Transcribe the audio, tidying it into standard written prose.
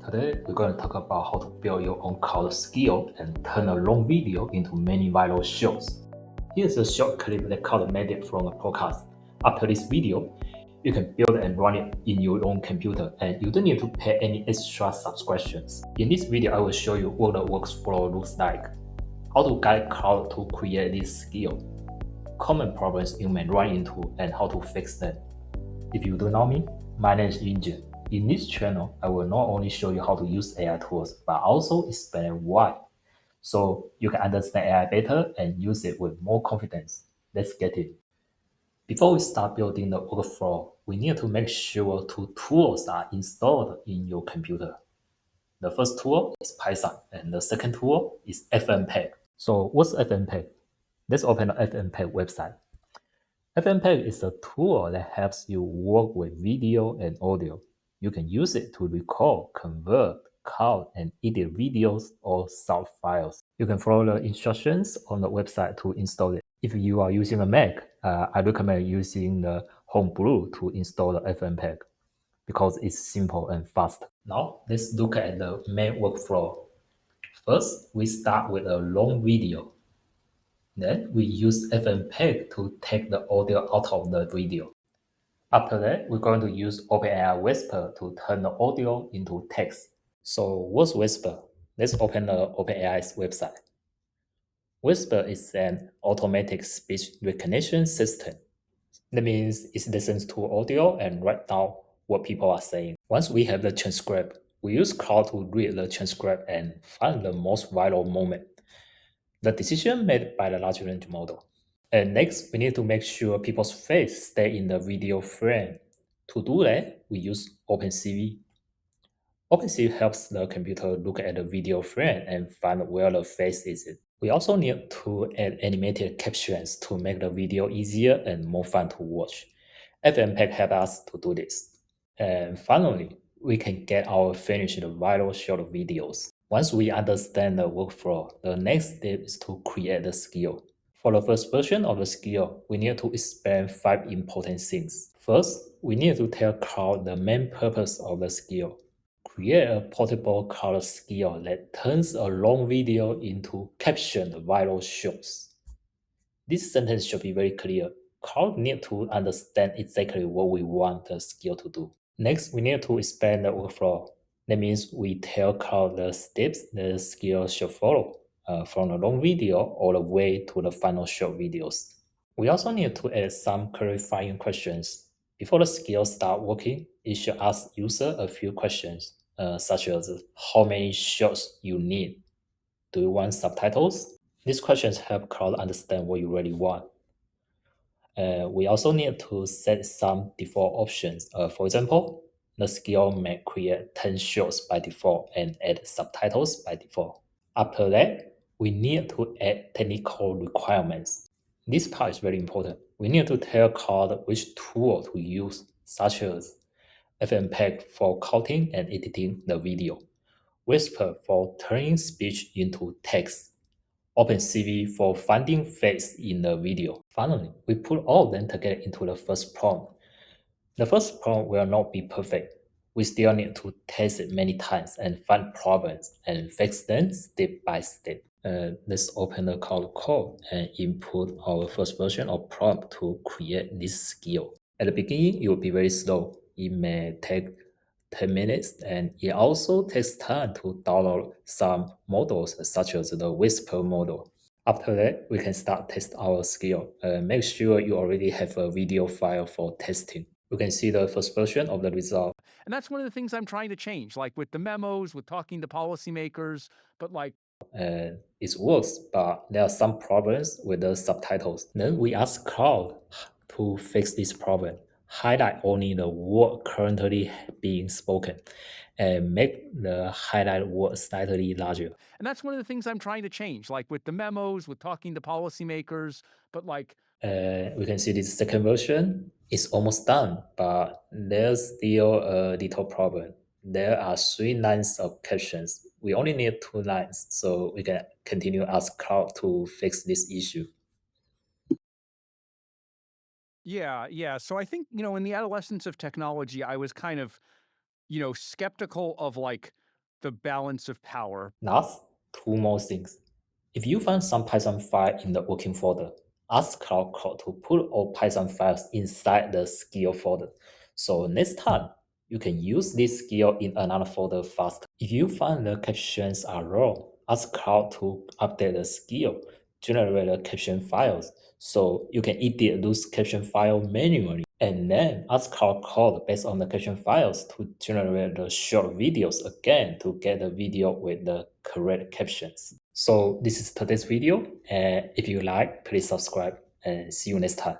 Today, we're going to talk about how to build your own cloud skill and turn a long video into many viral shows. Here's a short clip that Claude made it from a podcast. After this video, you can build and run it in your own computer, and you don't need to pay any extra subscriptions. In this video, I will show you what the workflow looks like, how to guide Claude to create this skill, common problems you may run into, and how to fix them. If you don't know me, my name is Yunjin. In this channel, I will not only show you how to use AI tools, but also explain why, so you can understand AI better and use it with more confidence. Let's get it. Before we start building the workflow, we need to make sure two tools are installed in your computer. The first tool is Python, and the second tool is FFmpeg. So what's FFmpeg? Let's open the FFmpeg website. FFmpeg is a tool that helps you work with video and audio. You can use it to record, convert, cut, and edit videos or sound files. You can follow the instructions on the website to install it. If you are using a Mac, I recommend using the Homebrew to install the FFmpeg because it's simple and fast. Now, let's look at the main workflow. First, we start with a long video. Then we use FFmpeg to take the audio out of the video. After that, we're going to use OpenAI Whisper to turn the audio into text. So what's Whisper? Let's open the OpenAI's website. Whisper is an automatic speech recognition system. That means it listens to audio and write down what people are saying. Once we have the transcript, we use Claude to read the transcript and find the most viral moment. The decision made by the large language model. And next, we need to make sure people's face stay in the video frame. To do that, we use OpenCV. OpenCV helps the computer look at the video frame and find where the face is. We also need to add animated captions to make the video easier and more fun to watch. FFmpeg helps us to do this. And finally, we can get our finished viral short videos. Once we understand the workflow, the next step is to create the skill. For the first version of the skill, we need to explain 5 important things. First, we need to tell Claude the main purpose of the skill. Create a portable Claude skill that turns a long video into captioned viral shows. This sentence should be very clear. Claude needs to understand exactly what we want the skill to do. Next, we need to explain the workflow. That means we tell Claude the steps the skill should follow, from the long video all the way to the final short videos. We also need to add some clarifying questions. Before the skill start working, it should ask user a few questions, such as how many shots you need. Do you want subtitles? These questions help Claude understand what you really want. We also need to set some default options. For example, the skill may create 10 shots by default and add subtitles by default. After that, we need to add technical requirements. This part is very important. We need to tell Claude which tool to use, such as FFmpeg for cutting and editing the video, Whisper for turning speech into text, OpenCV for finding face in the video. Finally, we put all of them together into the first prompt. The first prompt will not be perfect. We still need to test it many times and find problems and fix them step by step. Let's open the Claude Code and input our first version of prompt to create this skill. At the beginning, it will be very slow. It may take 10 minutes, and it also takes time to download some models such as the Whisper model. After that, we can start test our skill. Make sure you already have a video file for testing. You can see the first version of the result. And that's one of the things I'm trying to change, like with the memos, with talking to policymakers, but like It works, but there are some problems with the subtitles. Then we ask Claude to fix this problem. Highlight only the word currently being spoken and make the highlight word slightly larger. and that's one of the things I'm trying to change, like with the memos, with talking to policymakers, but like We can see this second version is almost done, but there's still a little problem. There are 3 lines of captions. We only need 2 lines, so we can continue ask Claude to fix this issue. yeah. So I think, in the adolescence of technology, I was kind of, skeptical of like the balance of power. Last, two more things. If you find some Python file in the working folder, ask Claude Code to put all Python files inside the skill folder. So next time, you can use this skill in another folder faster. If you find the captions are wrong, ask Claude to update the skill, generate the caption files, so you can edit those caption files manually. And then ask Claude Code based on the caption files to generate the short videos again to get the video with the correct captions. So this is today's video, and if you like, please subscribe and see you next time.